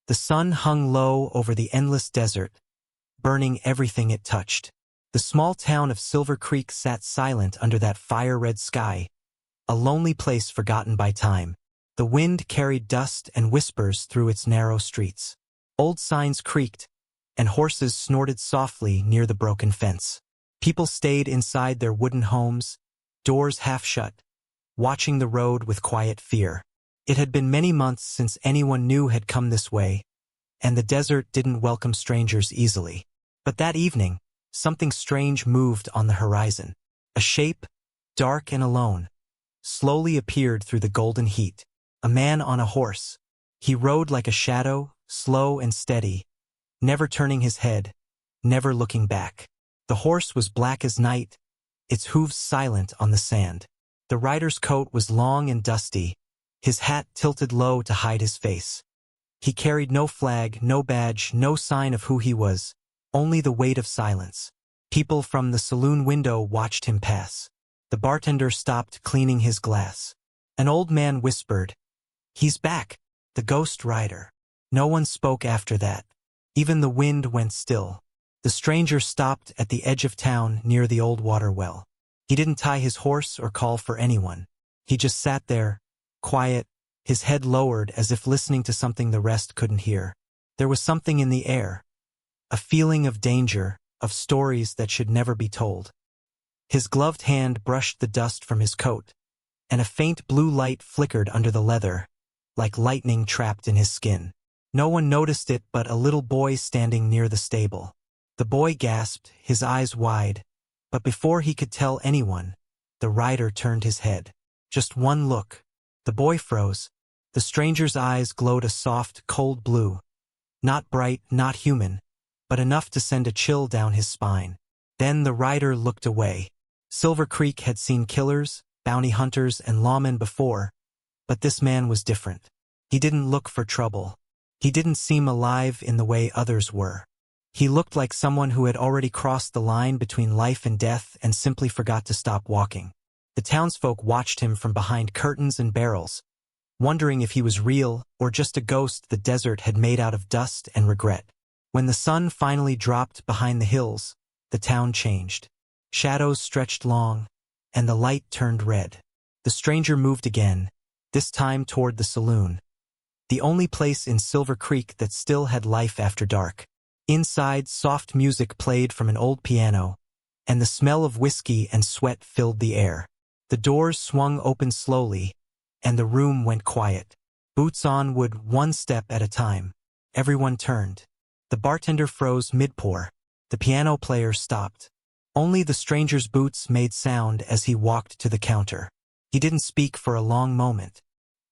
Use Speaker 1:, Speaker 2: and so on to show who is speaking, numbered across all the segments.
Speaker 1: The sun hung low over the endless desert, burning everything it touched. The small town of Silver Creek sat silent under that fire-red sky, a lonely place forgotten by time. The wind carried dust and whispers through its narrow streets. Old signs creaked, and horses snorted softly near the broken fence. People stayed inside their wooden homes, doors half shut, watching the road with quiet fear. It had been many months since anyone new had come this way, and the desert didn't welcome strangers easily. But that evening, something strange moved on the horizon. A shape, dark and alone, slowly appeared through the golden heat. A man on a horse. He rode like a shadow, slow and steady, never turning his head, never looking back. The horse was black as night, its hooves silent on the sand. The rider's coat was long and dusty, his hat tilted low to hide his face. He carried no flag, no badge, no sign of who he was, only the weight of silence. People from the saloon window watched him pass. The bartender stopped cleaning his glass. An old man whispered, "He's back, the ghost rider." No one spoke after that. Even the wind went still. The stranger stopped at the edge of town near the old water well. He didn't tie his horse or call for anyone. He just sat there, quiet, his head lowered as if listening to something the rest couldn't hear. There was something in the air, a feeling of danger, of stories that should never be told. His gloved hand brushed the dust from his coat, and a faint blue light flickered under the leather, like lightning trapped in his skin. No one noticed it but a little boy standing near the stable. The boy gasped, his eyes wide, but before he could tell anyone, the rider turned his head. Just one look. The boy froze. The stranger's eyes glowed a soft, cold blue. Not bright, not human, but enough to send a chill down his spine. Then the rider looked away. Silver Creek had seen killers, bounty hunters, and lawmen before, but this man was different. He didn't look for trouble. He didn't seem alive in the way others were. He looked like someone who had already crossed the line between life and death and simply forgot to stop walking. The townsfolk watched him from behind curtains and barrels, wondering if he was real or just a ghost the desert had made out of dust and regret. When the sun finally dropped behind the hills, the town changed. Shadows stretched long, and the light turned red. The stranger moved again, this time toward the saloon, the only place in Silver Creek that still had life after dark. Inside, soft music played from an old piano, and the smell of whiskey and sweat filled the air. The doors swung open slowly, and the room went quiet. Boots on wood, one step at a time. Everyone turned. The bartender froze mid-pour. The piano player stopped. Only the stranger's boots made sound as he walked to the counter. He didn't speak for a long moment.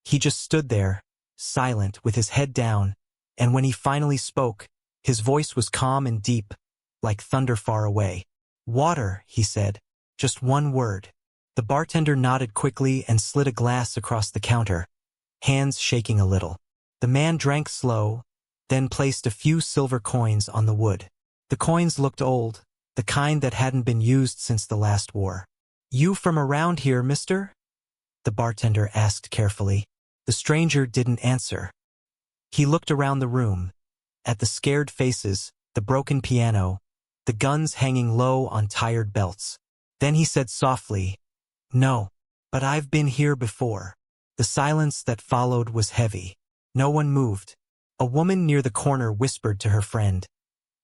Speaker 1: He just stood there, silent, with his head down, and when he finally spoke, his voice was calm and deep, like thunder far away. "Water," he said. Just one word. The bartender nodded quickly and slid a glass across the counter, hands shaking a little. The man drank slow, then placed a few silver coins on the wood. The coins looked old, the kind that hadn't been used since the last war. "You from around here, mister?" the bartender asked carefully. The stranger didn't answer. He looked around the room, at the scared faces, the broken piano, the guns hanging low on tired belts. Then he said softly, "No, but I've been here before." The silence that followed was heavy. No one moved. A woman near the corner whispered to her friend,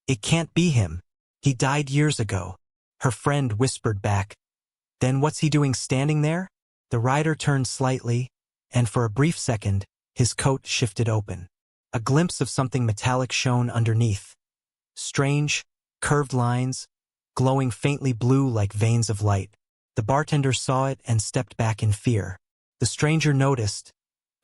Speaker 1: "It can't be him. He died years ago." Her friend whispered back, "Then what's he doing standing there?" The rider turned slightly, and for a brief second, his coat shifted open. A glimpse of something metallic shone underneath. Strange, curved lines, glowing faintly blue like veins of light. The bartender saw it and stepped back in fear. The stranger noticed,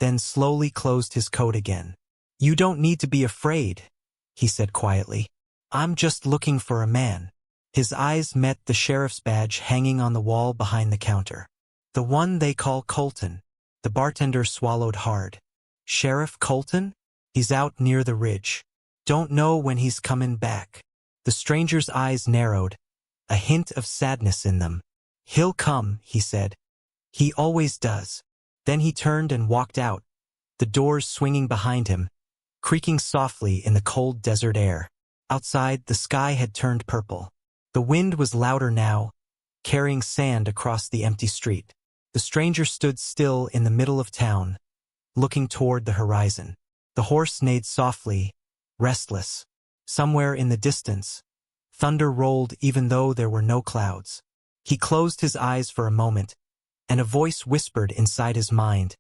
Speaker 1: then slowly closed his coat again. "You don't need to be afraid," he said quietly. "I'm just looking for a man." His eyes met the sheriff's badge hanging on the wall behind the counter. "The one they call Colton." The bartender swallowed hard. "Sheriff Colton? He's out near the ridge. Don't know when he's coming back." The stranger's eyes narrowed, a hint of sadness in them. "He'll come," he said. "He always does." Then he turned and walked out, the doors swinging behind him, creaking softly in the cold desert air. Outside, the sky had turned purple. The wind was louder now, carrying sand across the empty street. The stranger stood still in the middle of town, looking toward the horizon. The horse neighed softly, restless. Somewhere in the distance, thunder rolled even though there were no clouds. He closed his eyes for a moment, and a voice whispered inside his mind.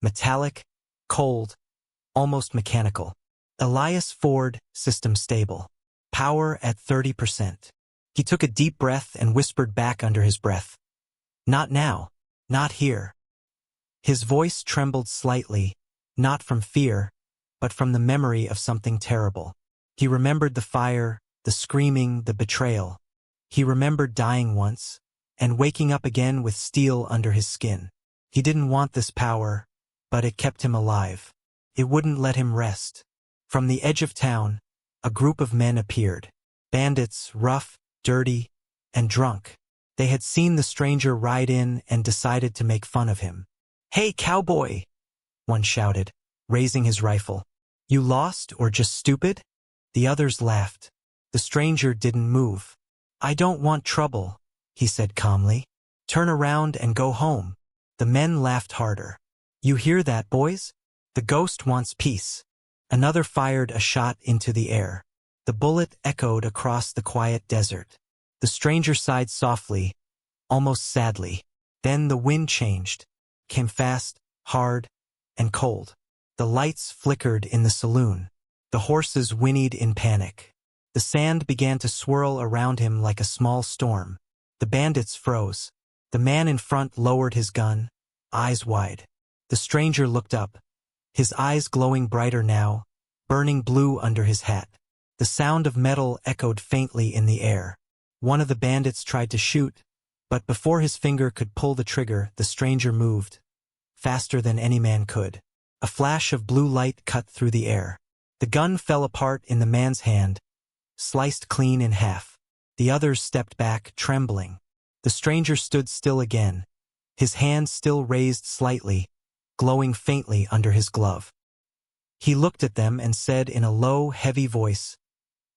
Speaker 1: Metallic, cold, almost mechanical. Elias Ford, system stable. Power at 30%. He took a deep breath and whispered back under his breath. Not now. Not here. His voice trembled slightly, not from fear, but from the memory of something terrible. He remembered the fire, the screaming, the betrayal. He remembered dying once, and waking up again with steel under his skin. He didn't want this power, but it kept him alive. It wouldn't let him rest. From the edge of town, a group of men appeared. Bandits, rough, dirty, and drunk. They had seen the stranger ride in and decided to make fun of him. "Hey, cowboy!" one shouted, raising his rifle. "You lost or just stupid?" The others laughed. The stranger didn't move. "I don't want trouble," he said calmly. "Turn around and go home." The men laughed harder. "You hear that, boys? The ghost wants peace." Another fired a shot into the air. The bullet echoed across the quiet desert. The stranger sighed softly, almost sadly. Then the wind changed, came fast, hard, and cold. The lights flickered in the saloon. The horses whinnied in panic. The sand began to swirl around him like a small storm. The bandits froze. The man in front lowered his gun, eyes wide. The stranger looked up, his eyes glowing brighter now, burning blue under his hat. The sound of metal echoed faintly in the air. One of the bandits tried to shoot, but before his finger could pull the trigger, the stranger moved, faster than any man could. A flash of blue light cut through the air. The gun fell apart in the man's hand, sliced clean in half. The others stepped back, trembling. The stranger stood still again, his hand still raised slightly, glowing faintly under his glove. He looked at them and said in a low, heavy voice,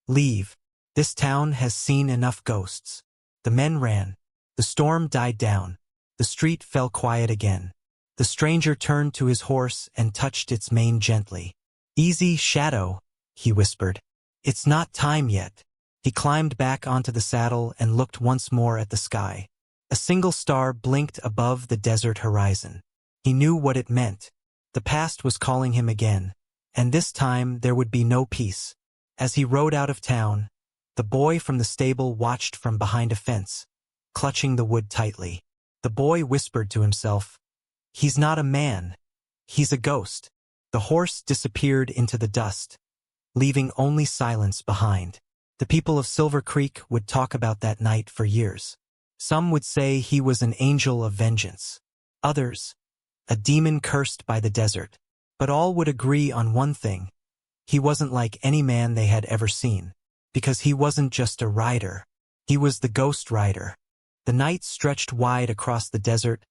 Speaker 1: "Leave. This town has seen enough ghosts." The men ran. The storm died down. The street fell quiet again. The stranger turned to his horse and touched its mane gently. "Easy, Shadow," he whispered. "It's not time yet." He climbed back onto the saddle and looked once more at the sky. A single star blinked above the desert horizon. He knew what it meant. The past was calling him again, and this time there would be no peace. As he rode out of town, the boy from the stable watched from behind a fence, clutching the wood tightly. The boy whispered to himself, "He's not a man. He's a ghost." The horse disappeared into the dust, leaving only silence behind. The people of Silver Creek would talk about that night for years. Some would say he was an angel of vengeance. Others, a demon cursed by the desert. But all would agree on one thing. He wasn't like any man they had ever seen. Because he wasn't just a rider. He was the ghost rider. The night stretched wide across the desert,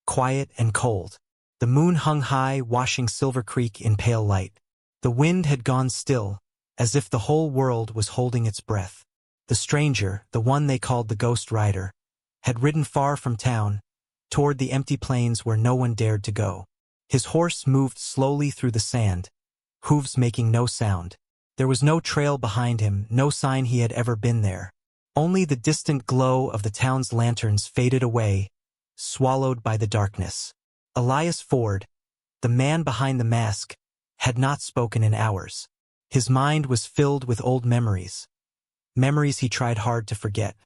Speaker 1: quiet and cold. The moon hung high, washing Silver Creek in pale light. The wind had gone still, as if the whole world was holding its breath. The stranger, the one they called the ghost rider, had ridden far from town, toward the empty plains where no one dared to go. His horse moved slowly through the sand, hooves making no sound. There was no trail behind him, no sign he had ever been there. Only the distant glow of the town's lanterns faded away, swallowed by the darkness. Elias Ford, the man behind the mask, had not spoken in hours. His mind was filled with old memories. Memories he tried hard to forget.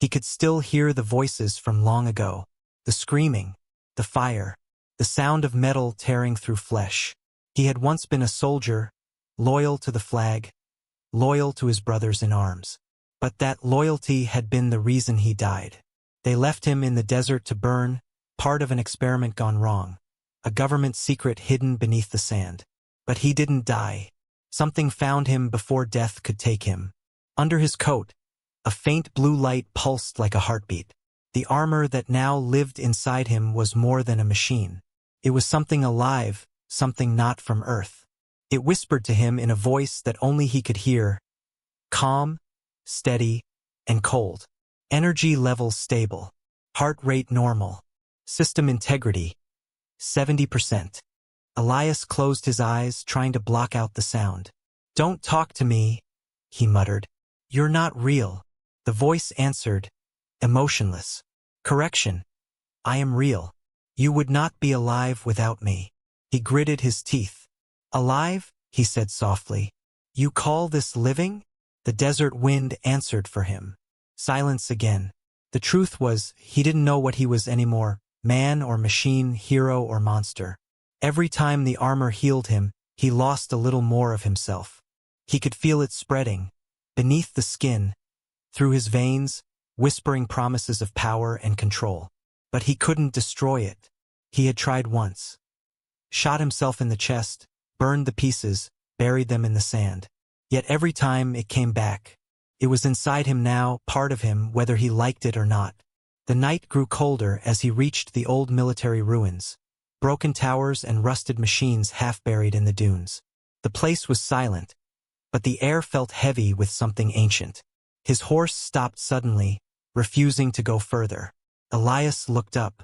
Speaker 1: He could still hear the voices from long ago. The screaming, the fire, the sound of metal tearing through flesh. He had once been a soldier, loyal to the flag, loyal to his brothers in arms. But that loyalty had been the reason he died. They left him in the desert to burn, part of an experiment gone wrong, a government secret hidden beneath the sand. But he didn't die. Something found him before death could take him. Under his coat, a faint blue light pulsed like a heartbeat. The armor that now lived inside him was more than a machine. It was something alive, something not from Earth. It whispered to him in a voice that only he could hear, calm, steady, and cold. Energy levels stable. Heart rate normal. System integrity, 70%. Elias closed his eyes, trying to block out the sound. "Don't talk to me," he muttered. "You're not real." The voice answered, emotionless. "Correction. I am real. You would not be alive without me." He gritted his teeth. "Alive?" he said softly. "You call this living?" The desert wind answered for him. Silence again. The truth was, he didn't know what he was anymore, man or machine, hero or monster. Every time the armor healed him, he lost a little more of himself. He could feel it spreading, beneath the skin, through his veins, whispering promises of power and control. But he couldn't destroy it. He had tried once. Shot himself in the chest, burned the pieces, buried them in the sand. Yet every time it came back. It was inside him now, part of him, whether he liked it or not. The night grew colder as he reached the old military ruins. Broken towers and rusted machines half buried in the dunes. The place was silent, but the air felt heavy with something ancient. His horse stopped suddenly, refusing to go further. Elias looked up.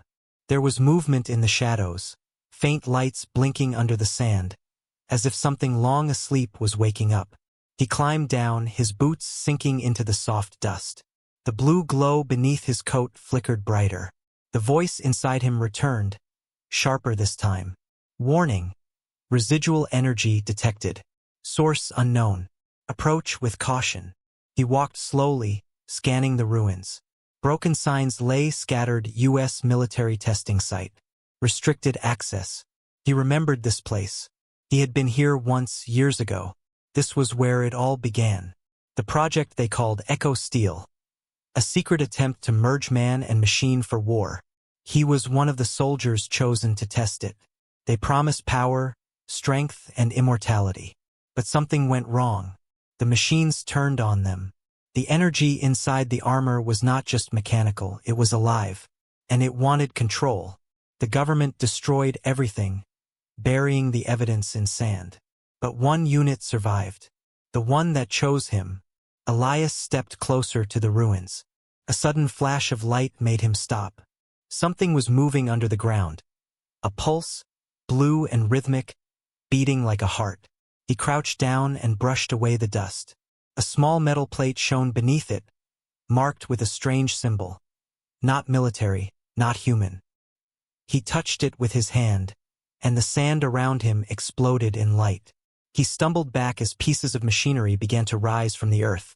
Speaker 1: There was movement in the shadows, faint lights blinking under the sand, as if something long asleep was waking up. He climbed down, his boots sinking into the soft dust. The blue glow beneath his coat flickered brighter. The voice inside him returned, sharper this time. Warning. Residual energy detected. Source unknown. Approach with caution. He walked slowly, scanning the ruins. Broken signs lay scattered. U.S. military testing site. Restricted access. He remembered this place. He had been here once, years ago. This was where it all began. The project they called Echo Steel. A secret attempt to merge man and machine for war. He was one of the soldiers chosen to test it. They promised power, strength, and immortality. But something went wrong. The machines turned on them. The energy inside the armor was not just mechanical, it was alive. And it wanted control. The government destroyed everything, burying the evidence in sand. But one unit survived. The one that chose him. Elias stepped closer to the ruins. A sudden flash of light made him stop. Something was moving under the ground. A pulse, blue and rhythmic, beating like a heart. He crouched down and brushed away the dust. A small metal plate shone beneath it, marked with a strange symbol. Not military, not human. He touched it with his hand, and the sand around him exploded in light. He stumbled back as pieces of machinery began to rise from the earth.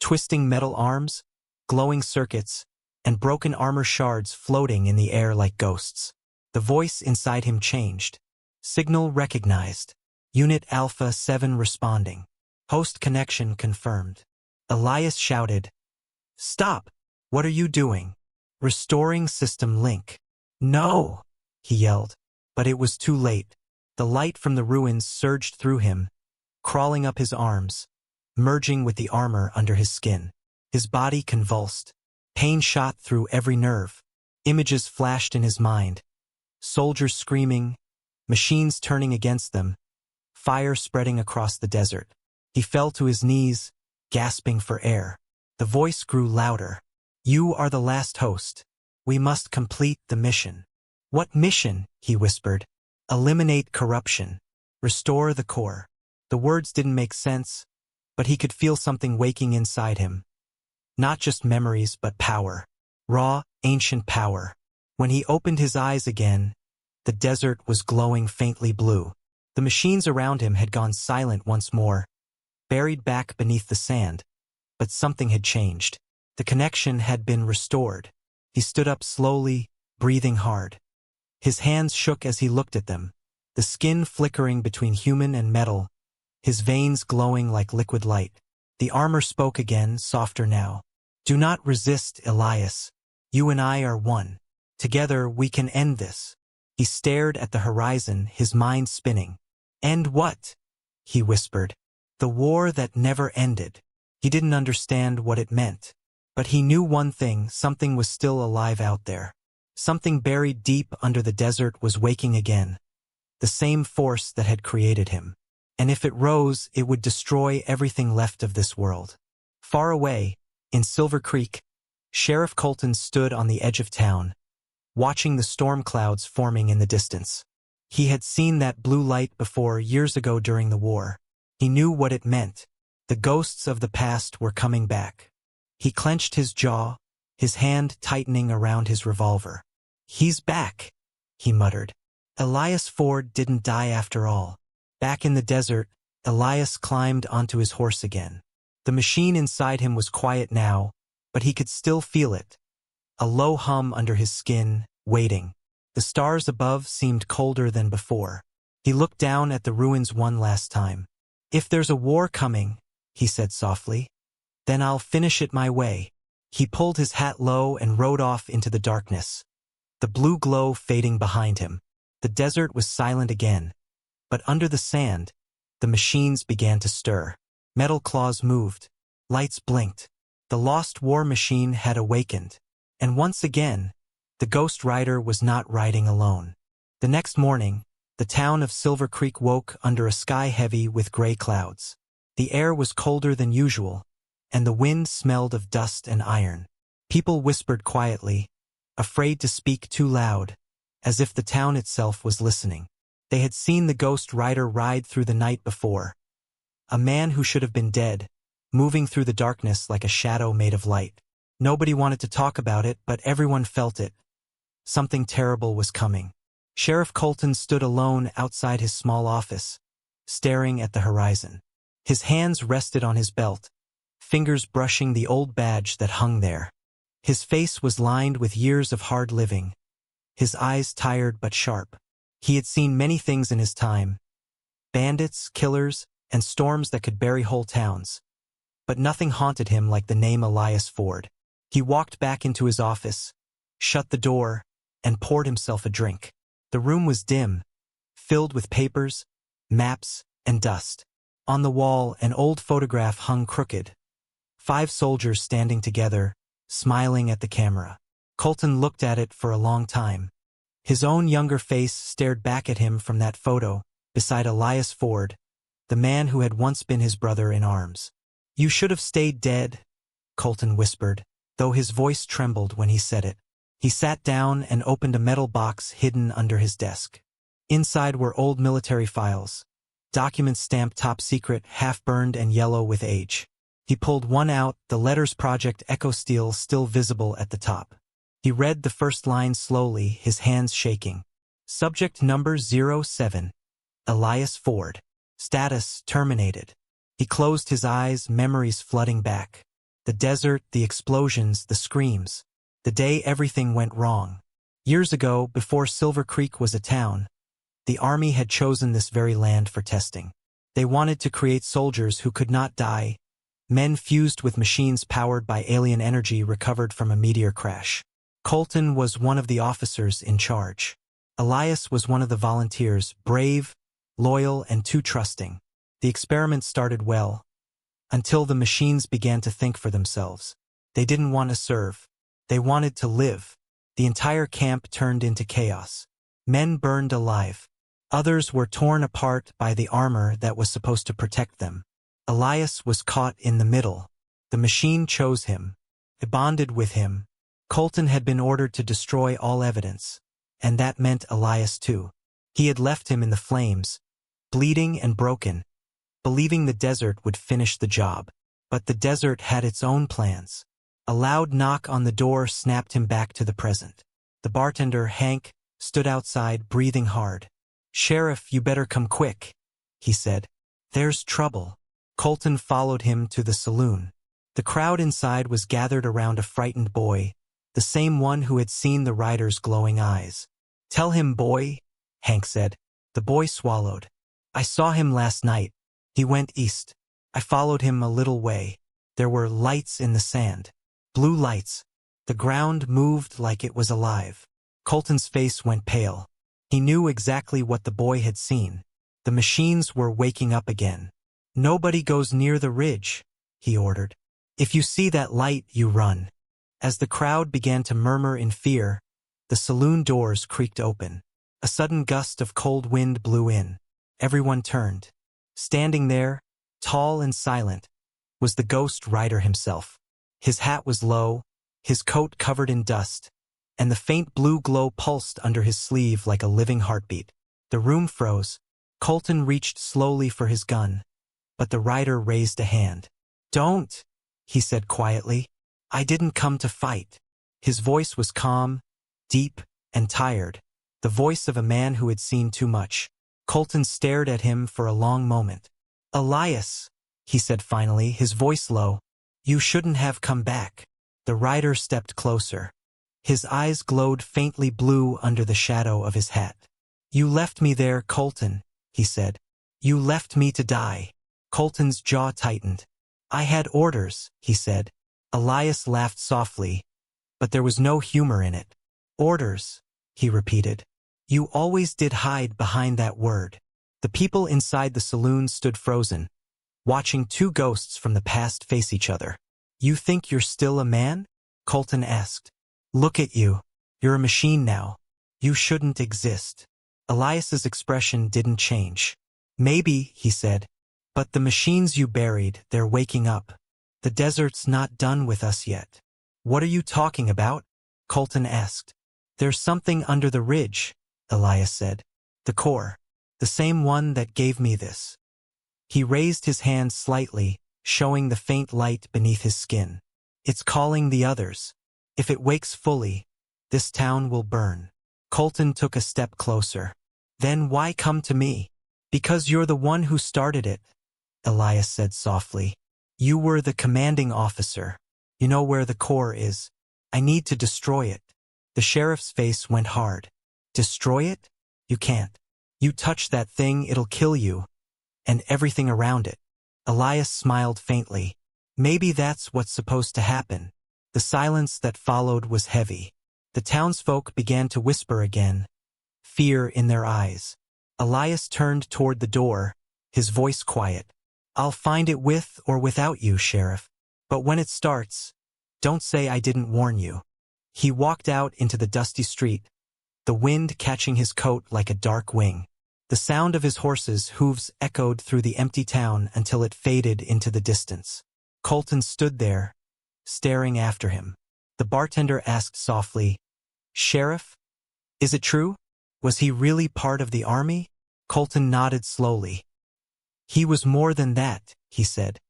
Speaker 1: Twisting metal arms, glowing circuits, and broken armor shards floating in the air like ghosts. The voice inside him changed. Signal recognized. Unit Alpha 7 responding. Host connection confirmed. Elias shouted, "Stop! What are you doing?" "Restoring system link." "No!" he yelled. But it was too late. The light from the ruins surged through him, crawling up his arms, merging with the armor under his skin. His body convulsed. Pain shot through every nerve. Images flashed in his mind. Soldiers screaming, machines turning against them, fire spreading across the desert. He fell to his knees, gasping for air. The voice grew louder. "You are the last host. We must complete the mission." "What mission?" he whispered. "Eliminate corruption. Restore the core." The words didn't make sense, but he could feel something waking inside him. Not just memories, but power. Raw, ancient power. When he opened his eyes again, the desert was glowing faintly blue. The machines around him had gone silent once more, buried back beneath the sand. But something had changed. The connection had been restored. He stood up slowly, breathing hard. His hands shook as he looked at them, the skin flickering between human and metal, his veins glowing like liquid light. The armor spoke again, softer now. "Do not resist, Elias. You and I are one. Together we can end this." He stared at the horizon, his mind spinning. "End what?" he whispered. "The war that never ended." He didn't understand what it meant. But he knew one thing, something was still alive out there. Something buried deep under the desert was waking again. The same force that had created him. and if it rose, it would destroy everything left of this world. Far away, in Silver Creek, Sheriff Colton stood on the edge of town, watching the storm clouds forming in the distance. He had seen that blue light before years ago during the war. He knew what it meant. The ghosts of the past were coming back. He clenched his jaw, his hand tightening around his revolver. "He's back," he muttered. Elias Ford didn't die after all. Back in the desert, Elias climbed onto his horse again. The machine inside him was quiet now, but he could still feel it. A low hum under his skin, waiting. The stars above seemed colder than before. He looked down at the ruins one last time. "If there's a war coming," he said softly, "then I'll finish it my way." He pulled his hat low and rode off into the darkness, the blue glow fading behind him. The desert was silent again, but under the sand, the machines began to stir. Metal claws moved. Lights blinked. The lost war machine had awakened. And once again, the Ghost Rider was not riding alone. The next morning, the town of Silver Creek woke under a sky heavy with gray clouds. The air was colder than usual, and the wind smelled of dust and iron. People whispered quietly, afraid to speak too loud, as if the town itself was listening. They had seen the Ghost Rider ride through the night before. A man who should have been dead, moving through the darkness like a shadow made of light. Nobody wanted to talk about it, but everyone felt it. Something terrible was coming. Sheriff Colton stood alone outside his small office, staring at the horizon. His hands rested on his belt, fingers brushing the old badge that hung there. His face was lined with years of hard living, his eyes tired but sharp. He had seen many things in his time, bandits, killers, and storms that could bury whole towns. But nothing haunted him like the name Elias Ford. He walked back into his office, shut the door, and poured himself a drink. The room was dim, filled with papers, maps, and dust. On the wall, an old photograph hung crooked. 5 soldiers standing together, smiling at the camera. Colton looked at it for a long time. His own younger face stared back at him from that photo, beside Elias Ford, the man who had once been his brother in arms. "You should have stayed dead," Colton whispered, though his voice trembled when he said it. He sat down and opened a metal box hidden under his desk. Inside were old military files, documents stamped top secret, half-burned and yellow with age. He pulled one out, the letters Project Echo Steel still visible at the top. He read the first line slowly, his hands shaking. Subject number 07. Elias Ford. Status terminated. He closed his eyes, memories flooding back. The desert, the explosions, the screams. The day everything went wrong. Years ago, before Silver Creek was a town, the Army had chosen this very land for testing. They wanted to create soldiers who could not die, men fused with machines powered by alien energy recovered from a meteor crash. Colton was one of the officers in charge. Elias was one of the volunteers, brave, loyal, and too trusting. The experiment started well, until the machines began to think for themselves. They didn't want to serve. They wanted to live. The entire camp turned into chaos. Men burned alive. Others were torn apart by the armor that was supposed to protect them. Elias was caught in the middle. The machine chose him. It bonded with him. Colton had been ordered to destroy all evidence, and that meant Elias too. He had left him in the flames, bleeding and broken, believing the desert would finish the job. But the desert had its own plans. A loud knock on the door snapped him back to the present. The bartender, Hank, stood outside, breathing hard. "Sheriff, you better come quick," he said. "There's trouble." Colton followed him to the saloon. The crowd inside was gathered around a frightened boy, the same one who had seen the rider's glowing eyes. "Tell him, boy," Hank said. The boy swallowed. "I saw him last night. He went east. I followed him a little way. There were lights in the sand. Blue lights. The ground moved like it was alive." Colton's face went pale. He knew exactly what the boy had seen. The machines were waking up again. "Nobody goes near the ridge," he ordered. "If you see that light, you run." As the crowd began to murmur in fear, the saloon doors creaked open. A sudden gust of cold wind blew in. Everyone turned. Standing there, tall and silent, was the Ghost Rider himself. His hat was low, his coat covered in dust, and the faint blue glow pulsed under his sleeve like a living heartbeat. The room froze. Colton reached slowly for his gun, but the rider raised a hand. "Don't," he said quietly. "I didn't come to fight." His voice was calm, deep, and tired, the voice of a man who had seen too much. Colton stared at him for a long moment. "Elias," he said finally, his voice low, "you shouldn't have come back." The rider stepped closer. His eyes glowed faintly blue under the shadow of his hat. "You left me there, Colton," he said. "You left me to die." Colton's jaw tightened. "I had orders," he said. Elias laughed softly, but there was no humor in it. "Orders," he repeated. "You always did hide behind that word." The people inside the saloon stood frozen, watching two ghosts from the past face each other. "You think you're still a man?" Colton asked. "Look at you. You're a machine now. You shouldn't exist." Elias's expression didn't change. "Maybe," he said, "but the machines you buried, they're waking up. The desert's not done with us yet." "What are you talking about?" Colton asked. "There's something under the ridge," Elias said. "The core. The same one that gave me this." He raised his hand slightly, showing the faint light beneath his skin. "It's calling the others. If it wakes fully, this town will burn." Colton took a step closer. "Then why come to me?" "Because you're the one who started it," Elias said softly. "You were the commanding officer. You know where the core is. I need to destroy it." The sheriff's face went hard. "Destroy it? You can't. You touch that thing, it'll kill you. And everything around it." Elias smiled faintly. "Maybe that's what's supposed to happen." The silence that followed was heavy. The townsfolk began to whisper again, fear in their eyes. Elias turned toward the door, his voice quiet. "I'll find it with or without you, Sheriff. But when it starts, don't say I didn't warn you." He walked out into the dusty street, the wind catching his coat like a dark wing. The sound of his horses' hooves echoed through the empty town until it faded into the distance. Colton stood there, staring after him. The bartender asked softly, "Sheriff, is it true? Was he really part of the army?" Colton nodded slowly. "He was more than that," he said.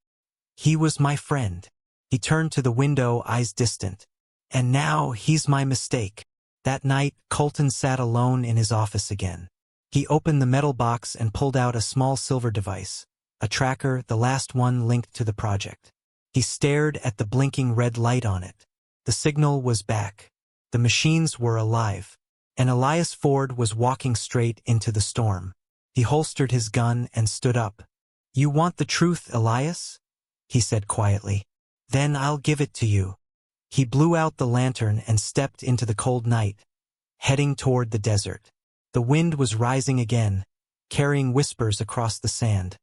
Speaker 1: "He was my friend." He turned to the window, eyes distant. "And now he's my mistake." That night, Colton sat alone in his office again. He opened the metal box and pulled out a small silver device, a tracker, the last one linked to the project. He stared at the blinking red light on it. The signal was back. The machines were alive. And Elias Ford was walking straight into the storm. He holstered his gun and stood up. "You want the truth, Elias?" he said quietly. "Then I'll give it to you." He blew out the lantern and stepped into the cold night, heading toward the desert. The wind was rising again, carrying whispers across the sand.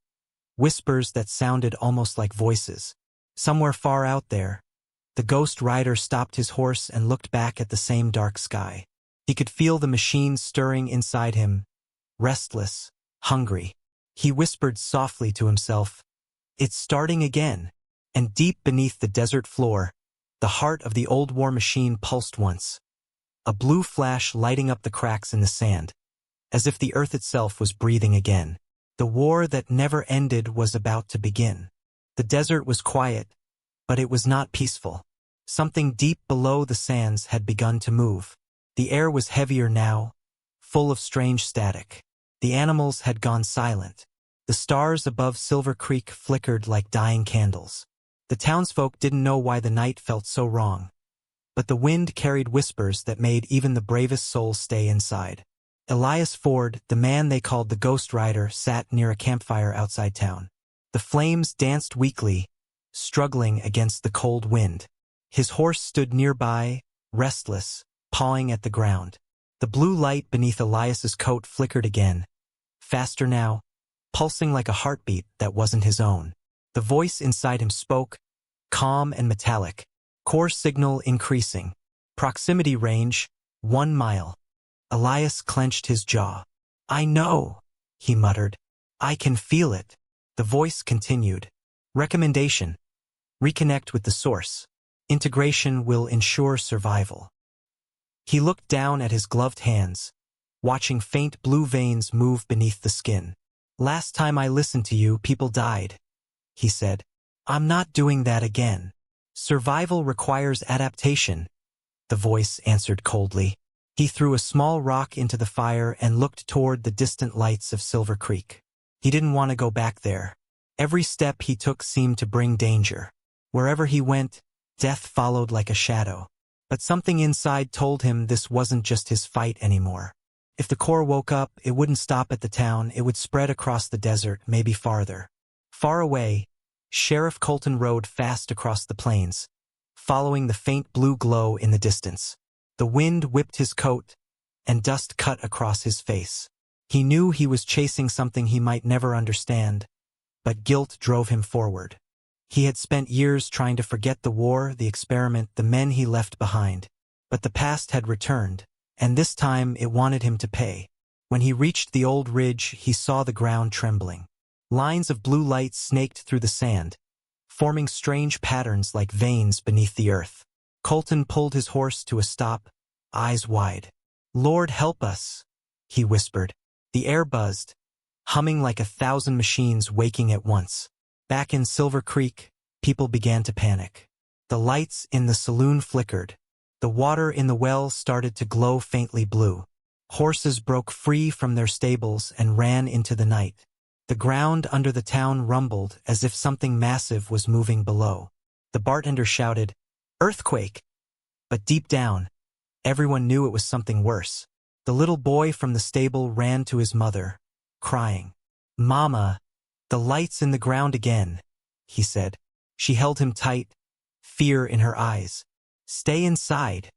Speaker 1: Whispers that sounded almost like voices. Somewhere far out there, the Ghost Rider stopped his horse and looked back at the same dark sky. He could feel the machine stirring inside him, restless, hungry. He whispered softly to himself, "It's starting again." And deep beneath the desert floor, the heart of the old war machine pulsed once, a blue flash lighting up the cracks in the sand, as if the earth itself was breathing again. The war that never ended was about to begin. The desert was quiet, but it was not peaceful. Something deep below the sands had begun to move. The air was heavier now, full of strange static. The animals had gone silent. The stars above Silver Creek flickered like dying candles. The townsfolk didn't know why the night felt so wrong. But the wind carried whispers that made even the bravest souls stay inside. Elias Ford, the man they called the Ghost Rider, sat near a campfire outside town. The flames danced weakly, struggling against the cold wind. His horse stood nearby, restless, pawing at the ground. The blue light beneath Elias's coat flickered again, faster now, pulsing like a heartbeat that wasn't his own. The voice inside him spoke, calm and metallic. Core signal increasing. Proximity range, 1 mile. Elias clenched his jaw. "I know," he muttered. "I can feel it." The voice continued. Recommendation. Reconnect with the source. Integration will ensure survival. He looked down at his gloved hands, watching faint blue veins move beneath the skin. Last time I listened to you, people died, he said. I'm not doing that again. Survival requires adaptation, the voice answered coldly. He threw a small rock into the fire and looked toward the distant lights of Silver Creek. He didn't want to go back there. Every step he took seemed to bring danger. Wherever he went, death followed like a shadow. But something inside told him this wasn't just his fight anymore. If the Corps woke up, it wouldn't stop at the town, it would spread across the desert, maybe farther. Far away, Sheriff Colton rode fast across the plains, following the faint blue glow in the distance. The wind whipped his coat, and dust cut across his face. He knew he was chasing something he might never understand, but guilt drove him forward. He had spent years trying to forget the war, the experiment, the men he left behind. But the past had returned, and this time it wanted him to pay. When he reached the old ridge, he saw the ground trembling. Lines of blue light snaked through the sand, forming strange patterns like veins beneath the earth. Colton pulled his horse to a stop, eyes wide. Lord help us, he whispered. The air buzzed, humming like 1,000 machines waking at once. Back in Silver Creek, people began to panic. The lights in the saloon flickered. The water in the well started to glow faintly blue. Horses broke free from their stables and ran into the night. The ground under the town rumbled as if something massive was moving below. The bartender shouted, "Earthquake!" But deep down, everyone knew it was something worse. The little boy from the stable ran to his mother, crying. "Mama, the light's in the ground again," he said. She held him tight, fear in her eyes. "Stay inside,"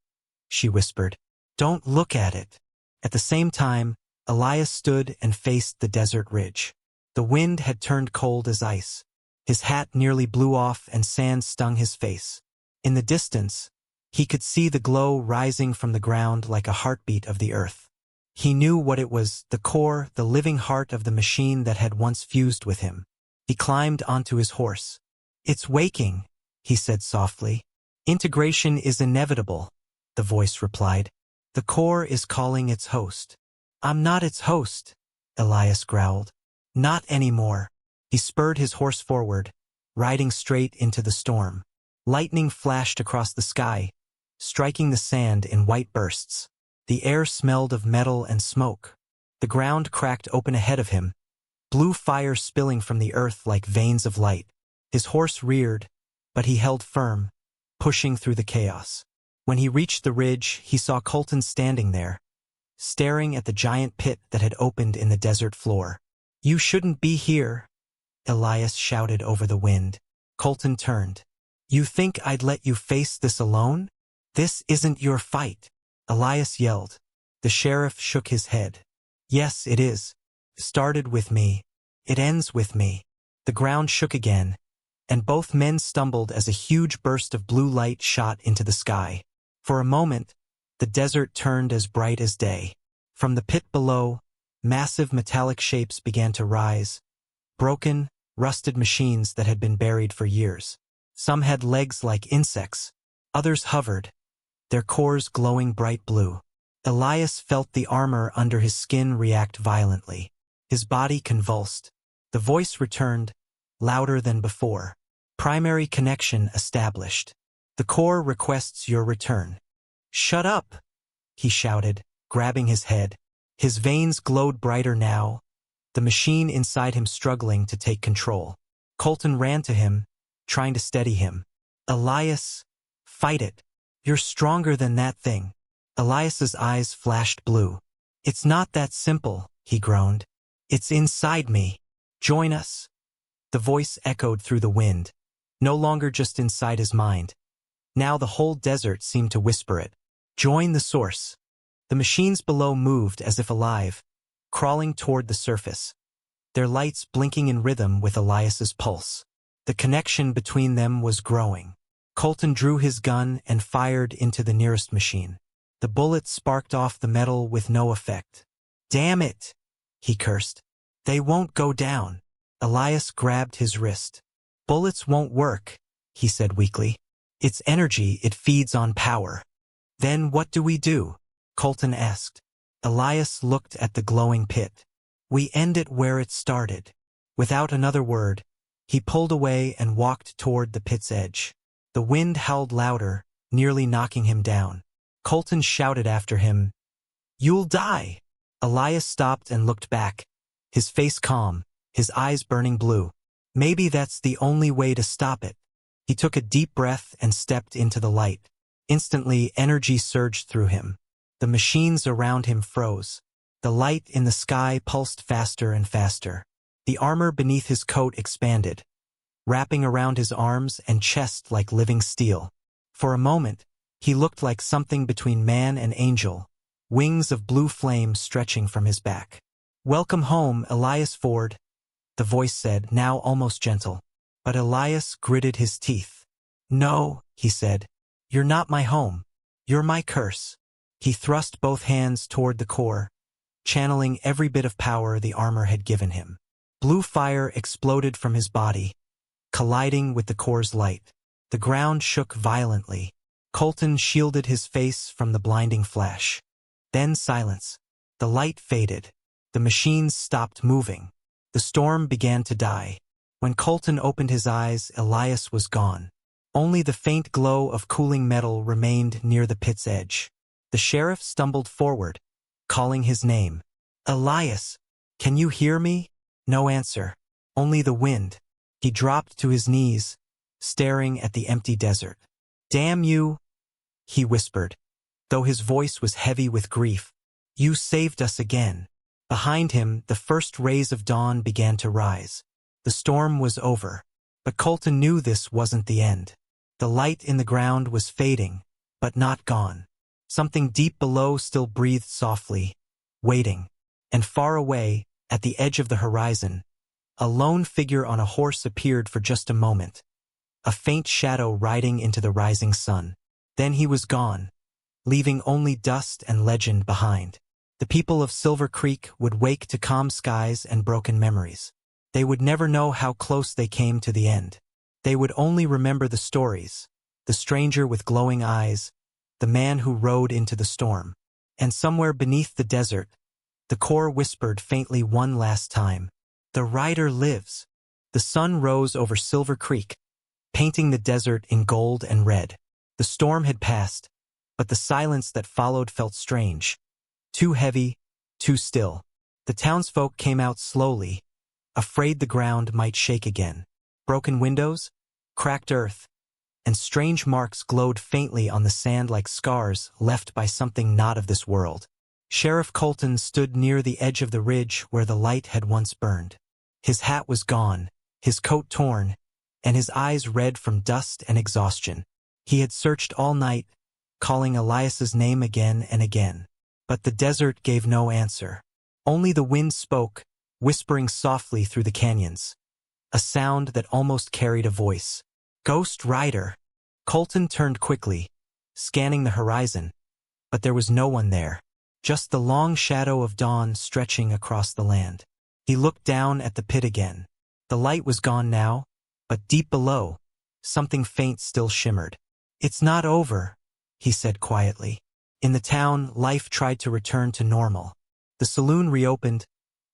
Speaker 1: she whispered. "Don't look at it." At the same time, Elias stood and faced the desert ridge. The wind had turned cold as ice. His hat nearly blew off and sand stung his face. In the distance, he could see the glow rising from the ground like a heartbeat of the earth. He knew what it was, the core, the living heart of the machine that had once fused with him. He climbed onto his horse. "It's waking," he said softly. "Integration is inevitable," the voice replied. "The core is calling its host." "I'm not its host," Elias growled. "Not anymore." He spurred his horse forward, riding straight into the storm. Lightning flashed across the sky, striking the sand in white bursts. The air smelled of metal and smoke. The ground cracked open ahead of him, blue fire spilling from the earth like veins of light. His horse reared, but he held firm, pushing through the chaos. When he reached the ridge, he saw Colton standing there, staring at the giant pit that had opened in the desert floor. "You shouldn't be here," Elias shouted over the wind. Colton turned. "You think I'd let you face this alone? This isn't your fight," Elias yelled. The sheriff shook his head. "Yes, it is. It started with me. It ends with me." The ground shook again, and both men stumbled as a huge burst of blue light shot into the sky. For a moment, the desert turned as bright as day. From the pit below, massive metallic shapes began to rise, broken, rusted machines that had been buried for years. Some had legs like insects, others hovered, their cores glowing bright blue. Elias felt the armor under his skin react violently. His body convulsed. The voice returned, louder than before. "Primary connection established. The core requests your return." "Shut up," he shouted, grabbing his head. His veins glowed brighter now, the machine inside him struggling to take control. Colton ran to him, trying to steady him. "Elias, fight it. You're stronger than that thing." Elias's eyes flashed blue. "It's not that simple," he groaned. "It's inside me. Join us." The voice echoed through the wind, no longer just inside his mind. Now the whole desert seemed to whisper it. "Join the source." The machines below moved as if alive, crawling toward the surface, their lights blinking in rhythm with Elias's pulse. The connection between them was growing. Colton drew his gun and fired into the nearest machine. The bullet sparked off the metal with no effect. "Damn it," he cursed. "They won't go down." Elias grabbed his wrist. Bullets won't work, he said weakly. It's energy, it feeds on power. Then what do we do? Colton asked. Elias looked at the glowing pit. We end it where it started. Without another word, he pulled away and walked toward the pit's edge. The wind howled louder, nearly knocking him down. Colton shouted after him, "You'll die!" Elias stopped and looked back, his face calm, his eyes burning blue. Maybe that's the only way to stop it. He took a deep breath and stepped into the light. Instantly, energy surged through him. The machines around him froze. The light in the sky pulsed faster and faster. The armor beneath his coat expanded, wrapping around his arms and chest like living steel. For a moment, he looked like something between man and angel, wings of blue flame stretching from his back. "Welcome home, Elias Ford," the voice said, now almost gentle. But Elias gritted his teeth. "No," he said, "you're not my home. You're my curse." He thrust both hands toward the core, channeling every bit of power the armor had given him. Blue fire exploded from his body, colliding with the core's light. The ground shook violently. Colton shielded his face from the blinding flash. Then silence. The light faded. The machines stopped moving. The storm began to die. When Colton opened his eyes, Elias was gone. Only the faint glow of cooling metal remained near the pit's edge. The sheriff stumbled forward, calling his name. "Elias, can you hear me?" No answer. Only the wind. He dropped to his knees, staring at the empty desert. "Damn you," he whispered, though his voice was heavy with grief. "You saved us again." Behind him, the first rays of dawn began to rise. The storm was over, but Colton knew this wasn't the end. The light in the ground was fading, but not gone. Something deep below still breathed softly, waiting. And far away, at the edge of the horizon, a lone figure on a horse appeared for just a moment, a faint shadow riding into the rising sun. Then he was gone, leaving only dust and legend behind. The people of Silver Creek would wake to calm skies and broken memories. They would never know how close they came to the end. They would only remember the stories, the stranger with glowing eyes, the man who rode into the storm. And somewhere beneath the desert, the core whispered faintly one last time, "The rider lives." The sun rose over Silver Creek, painting the desert in gold and red. The storm had passed, but the silence that followed felt strange. Too heavy, too still. The townsfolk came out slowly, afraid the ground might shake again. Broken windows, cracked earth, and strange marks glowed faintly on the sand like scars left by something not of this world. Sheriff Colton stood near the edge of the ridge where the light had once burned. His hat was gone, his coat torn, and his eyes red from dust and exhaustion. He had searched all night, calling Elias's name again and again. But the desert gave no answer. Only the wind spoke, whispering softly through the canyons. A sound that almost carried a voice. "Ghost Rider." Colton turned quickly, scanning the horizon, but there was no one there. Just the long shadow of dawn stretching across the land. He looked down at the pit again. The light was gone now, but deep below, something faint still shimmered. "It's not over," he said quietly. In the town, life tried to return to normal. The saloon reopened,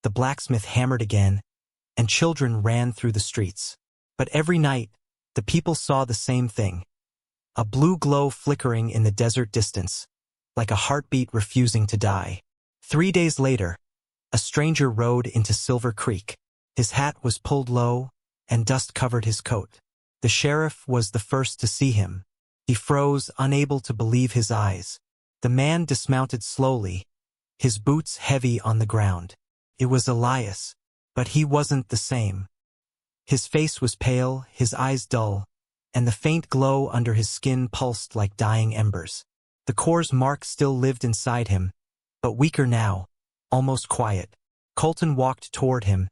Speaker 1: the blacksmith hammered again, and children ran through the streets. But every night, the people saw the same thing. A blue glow flickering in the desert distance, like a heartbeat refusing to die. 3 days later, a stranger rode into Silver Creek. His hat was pulled low, and dust covered his coat. The sheriff was the first to see him. He froze, unable to believe his eyes. The man dismounted slowly, his boots heavy on the ground. It was Elias, but he wasn't the same. His face was pale, his eyes dull, and the faint glow under his skin pulsed like dying embers. The core's mark still lived inside him, but weaker now, almost quiet. Colton walked toward him,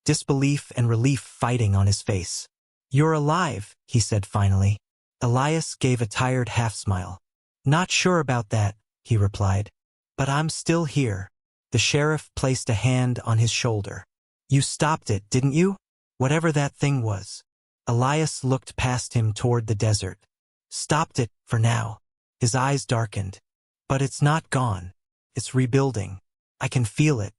Speaker 1: disbelief and relief fighting on his face. "You're alive," he said finally. Elias gave a tired half-smile. "Not sure about that," he replied. "But I'm still here." The sheriff placed a hand on his shoulder. "You stopped it, didn't you?" Whatever that thing was. Elias looked past him toward the desert. Stopped it, for now. His eyes darkened. But it's not gone. It's rebuilding. I can feel it.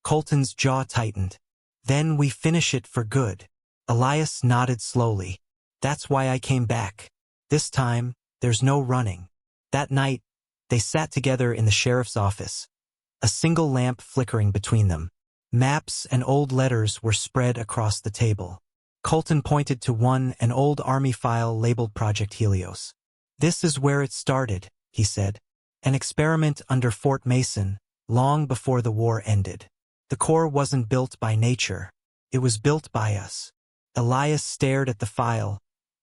Speaker 1: Colton's jaw tightened. Then we finish it for good. Elias nodded slowly. That's why I came back. This time, there's no running. That night, they sat together in the sheriff's office. A single lamp flickering between them. Maps and old letters were spread across the table. Colton pointed to an old army file labeled Project Helios. This is where it started, he said. An experiment under Fort Mason, long before the war ended. The core wasn't built by nature. It was built by us. Elias stared at the file,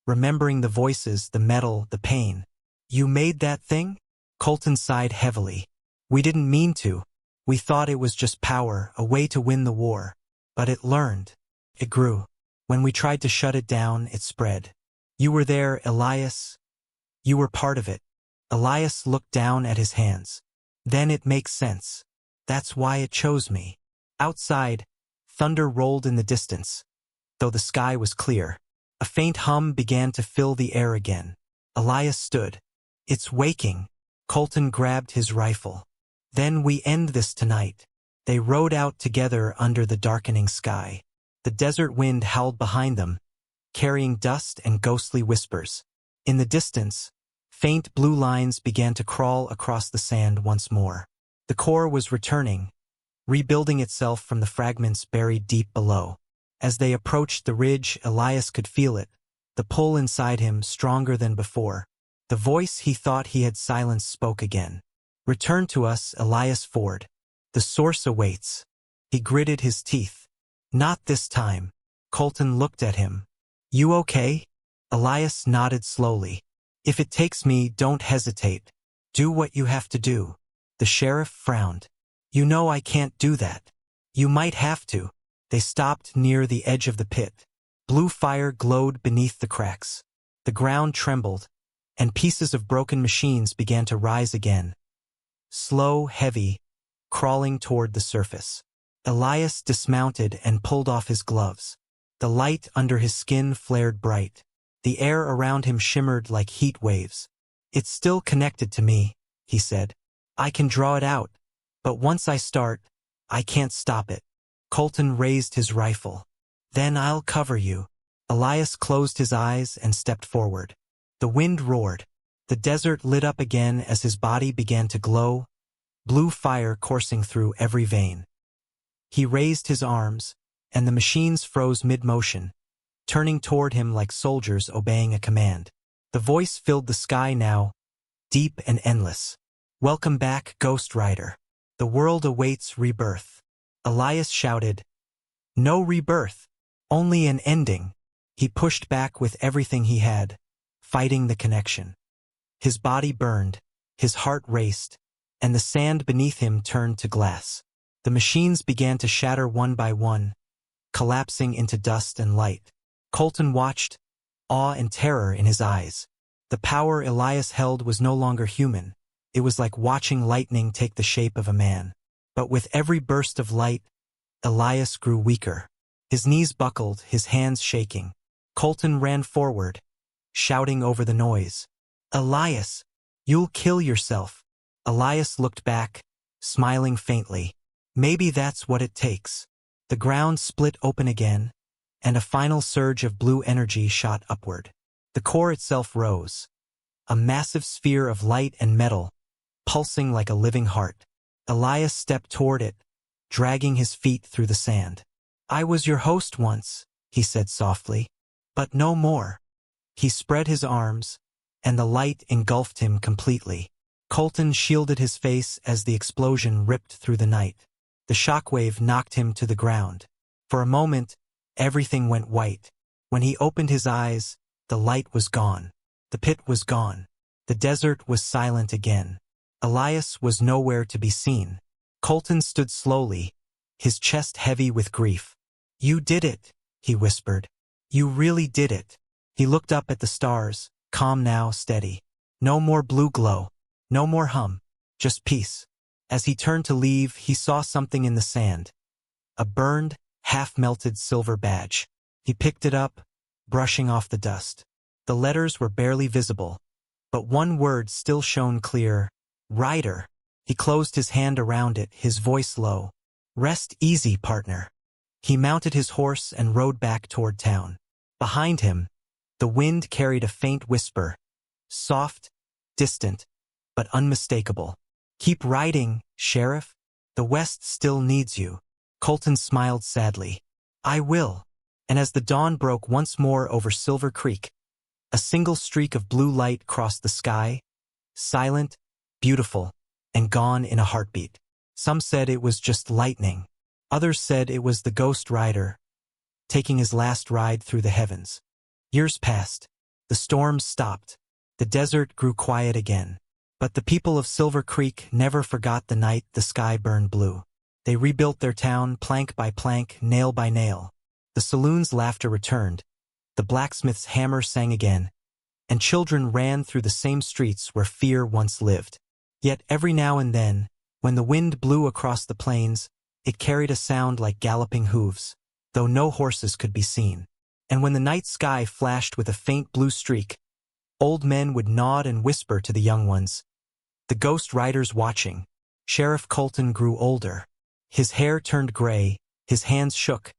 Speaker 1: remembering the voices, the metal, the pain. You made that thing? Colton sighed heavily. We didn't mean to. We thought it was just power, a way to win the war. But it learned. It grew. When we tried to shut it down, it spread. You were there, Elias. You were part of it. Elias looked down at his hands. Then it makes sense. That's why it chose me. Outside, thunder rolled in the distance. Though the sky was clear, a faint hum began to fill the air again. Elias stood. It's waking. Colton grabbed his rifle. Then we end this tonight. They rode out together under the darkening sky. The desert wind howled behind them, carrying dust and ghostly whispers. In the distance, faint blue lines began to crawl across the sand once more. The core was returning, rebuilding itself from the fragments buried deep below. As they approached the ridge, Elias could feel it, the pull inside him stronger than before. The voice he thought he had silenced spoke again. Return to us, Elias Ford. The source awaits. He gritted his teeth. Not this time. Colton looked at him. You okay? Elias nodded slowly. If it takes me, don't hesitate. Do what you have to do. The sheriff frowned. You know I can't do that. You might have to. They stopped near the edge of the pit. Blue fire glowed beneath the cracks. The ground trembled, and pieces of broken machines began to rise again. Slow, heavy, crawling toward the surface. Elias dismounted and pulled off his gloves. The light under his skin flared bright. The air around him shimmered like heat waves. It's still connected to me, he said. I can draw it out, but once I start, I can't stop it. Colton raised his rifle. Then I'll cover you. Elias closed his eyes and stepped forward. The wind roared. The desert lit up again as his body began to glow, blue fire coursing through every vein. He raised his arms, and the machines froze mid-motion, turning toward him like soldiers obeying a command. The voice filled the sky now, deep and endless. Welcome back, Ghost Rider. The world awaits rebirth. Elias shouted. No rebirth, only an ending. He pushed back with everything he had, fighting the connection. His body burned, his heart raced, and the sand beneath him turned to glass. The machines began to shatter one by one, collapsing into dust and light. Colton watched, awe and terror in his eyes. The power Elias held was no longer human. It was like watching lightning take the shape of a man. But with every burst of light, Elias grew weaker. His knees buckled, his hands shaking. Colton ran forward, shouting over the noise. Elias, you'll kill yourself. Elias looked back, smiling faintly. Maybe that's what it takes. The ground split open again, and a final surge of blue energy shot upward. The core itself rose, a massive sphere of light and metal, pulsing like a living heart. Elias stepped toward it, dragging his feet through the sand. I was your host once, he said softly, but no more. He spread his arms, and the light engulfed him completely. Colton shielded his face as the explosion ripped through the night. The shockwave knocked him to the ground. For a moment, everything went white. When he opened his eyes, the light was gone. The pit was gone. The desert was silent again. Elias was nowhere to be seen. Colton stood slowly, his chest heavy with grief. You did it, he whispered. You really did it. He looked up at the stars, calm now, steady. No more blue glow. No more hum. Just peace. As he turned to leave, he saw something in the sand. A burned, half-melted silver badge. He picked it up, brushing off the dust. The letters were barely visible, but one word still shone clear: Rider. He closed his hand around it, his voice low. Rest easy, partner. He mounted his horse and rode back toward town. Behind him, the wind carried a faint whisper, soft, distant, but unmistakable. Keep riding, Sheriff. The West still needs you. Colton smiled sadly. I will. And as the dawn broke once more over Silver Creek, a single streak of blue light crossed the sky, silent, beautiful, and gone in a heartbeat. Some said it was just lightning. Others said it was the Ghost Rider, taking his last ride through the heavens. Years passed. The storms stopped. The desert grew quiet again. But the people of Silver Creek never forgot the night the sky burned blue. They rebuilt their town plank by plank, nail by nail. The saloon's laughter returned. The blacksmith's hammer sang again, and children ran through the same streets where fear once lived. Yet every now and then, when the wind blew across the plains, it carried a sound like galloping hooves, though no horses could be seen. And when the night sky flashed with a faint blue streak, old men would nod and whisper to the young ones, the Ghost Rider's watching. Sheriff Colton grew older. His hair turned gray, his hands shook,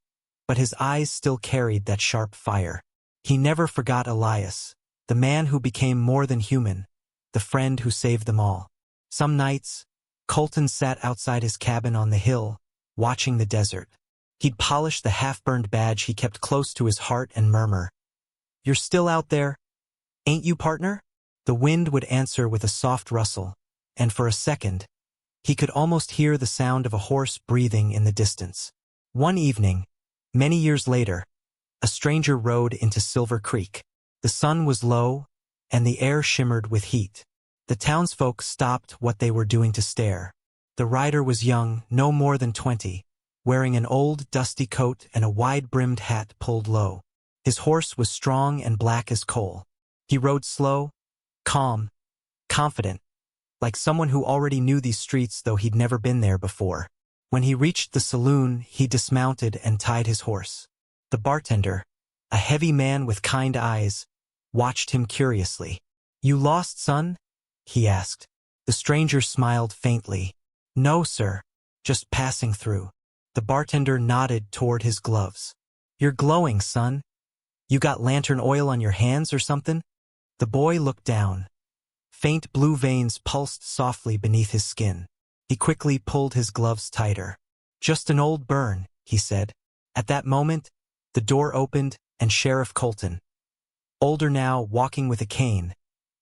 Speaker 1: but his eyes still carried that sharp fire. He never forgot Elias, the man who became more than human, the friend who saved them all. Some nights, Colton sat outside his cabin on the hill, watching the desert. He'd polish the half-burned badge he kept close to his heart and murmur, "You're still out there, ain't you, partner?" The wind would answer with a soft rustle, and for a second, he could almost hear the sound of a horse breathing in the distance. One evening, many years later, a stranger rode into Silver Creek. The sun was low, and the air shimmered with heat. The townsfolk stopped what they were doing to stare. The rider was young, no more than 20, wearing an old, dusty coat and a wide-brimmed hat pulled low. His horse was strong and black as coal. He rode slow, calm, confident, like someone who already knew these streets though he'd never been there before. When he reached the saloon, he dismounted and tied his horse. The bartender, a heavy man with kind eyes, watched him curiously. "You lost, son?" he asked. The stranger smiled faintly. "No, sir. Just passing through." The bartender nodded toward his gloves. "You're glowing, son. You got lantern oil on your hands or something?" The boy looked down. Faint blue veins pulsed softly beneath his skin. He quickly pulled his gloves tighter. "Just an old burn," he said. At that moment, the door opened and Sheriff Colton, older now, walking with a cane,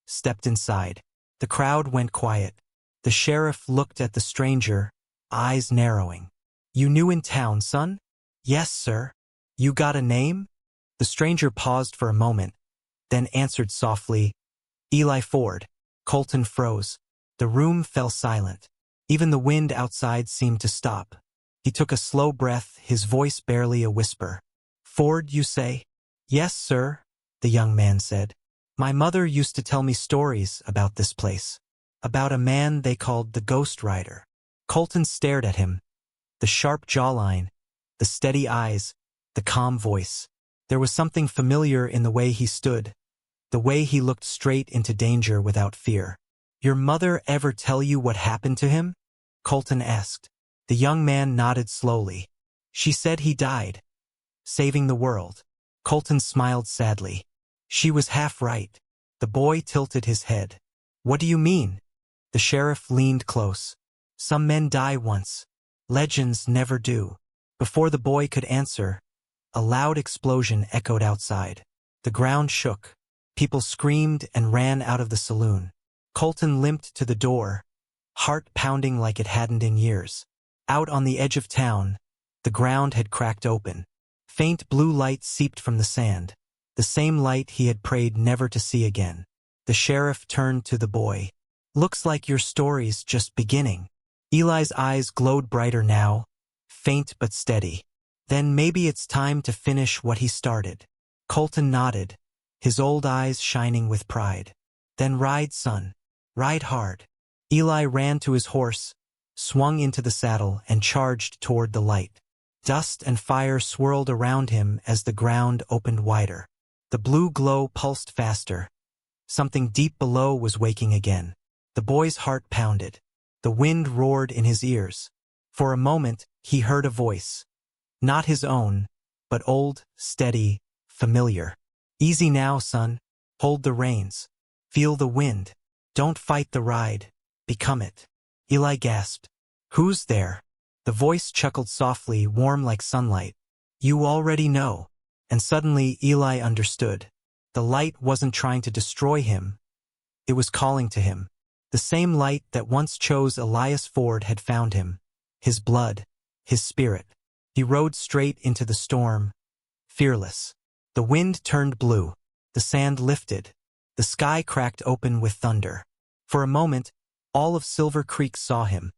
Speaker 1: stepped inside. The crowd went quiet. The sheriff looked at the stranger, eyes narrowing. "You new in town, son?" "Yes, sir." "You got a name?" The stranger paused for a moment, then answered softly, "Eli Ford." Colton froze. The room fell silent. Even the wind outside seemed to stop. He took a slow breath, his voice barely a whisper. "Ford, you say?" "Yes, sir," the young man said. "My mother used to tell me stories about this place, about a man they called the Ghost Rider." Colton stared at him. The sharp jawline, the steady eyes, the calm voice. There was something familiar in the way he stood, the way he looked straight into danger without fear. "Your mother ever tell you what happened to him?" Colton asked. The young man nodded slowly. "She said he died, saving the world." Colton smiled sadly. "She was half right." The boy tilted his head. "What do you mean?" The sheriff leaned close. "Some men die once. Legends never do." Before the boy could answer, a loud explosion echoed outside. The ground shook. People screamed and ran out of the saloon. Colton limped to the door, heart pounding like it hadn't in years. Out on the edge of town, the ground had cracked open. Faint blue light seeped from the sand, the same light he had prayed never to see again. The sheriff turned to the boy. "Looks like your story's just beginning." Eli's eyes glowed brighter now, faint but steady. "Then maybe it's time to finish what he started." Colton nodded, his old eyes shining with pride. "Then ride, son. Ride hard." Eli ran to his horse, swung into the saddle, and charged toward the light. Dust and fire swirled around him as the ground opened wider. The blue glow pulsed faster. Something deep below was waking again. The boy's heart pounded. The wind roared in his ears. For a moment, he heard a voice. Not his own, but old, steady, familiar. Easy now, son. Hold the reins. Feel the wind. Don't fight the ride. Become it. Eli gasped. Who's there? The voice chuckled softly, warm like sunlight. You already know. And suddenly Eli understood. The light wasn't trying to destroy him. It was calling to him. The same light that once chose Elias Ford had found him. His blood. His spirit. He rode straight into the storm. Fearless. The wind turned blue. The sand lifted. The sky cracked open with thunder. For a moment, all of Silver Creek saw him.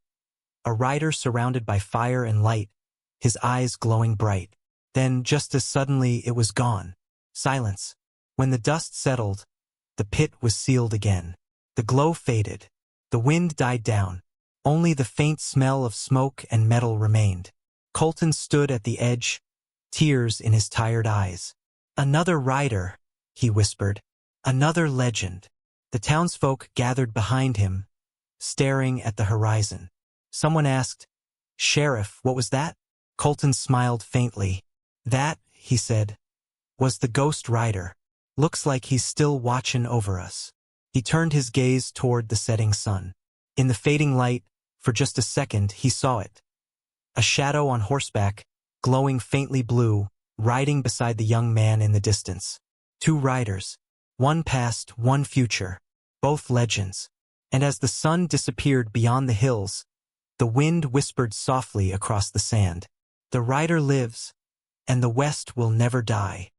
Speaker 1: A rider surrounded by fire and light, his eyes glowing bright. Then, just as suddenly, it was gone. Silence. When the dust settled, the pit was sealed again. The glow faded. The wind died down. Only the faint smell of smoke and metal remained. Colton stood at the edge, tears in his tired eyes. Another rider, he whispered. Another legend. The townsfolk gathered behind him, staring at the horizon. Someone asked, Sheriff, what was that? Colton smiled faintly. That, he said, was the ghost rider. Looks like he's still watching over us. He turned his gaze toward the setting sun. In the fading light, for just a second, he saw it. A shadow on horseback, glowing faintly blue, riding beside the young man in the distance. Two riders. One past, one future. Both legends. And as the sun disappeared beyond the hills, the wind whispered softly across the sand. The rider lives, and the West will never die.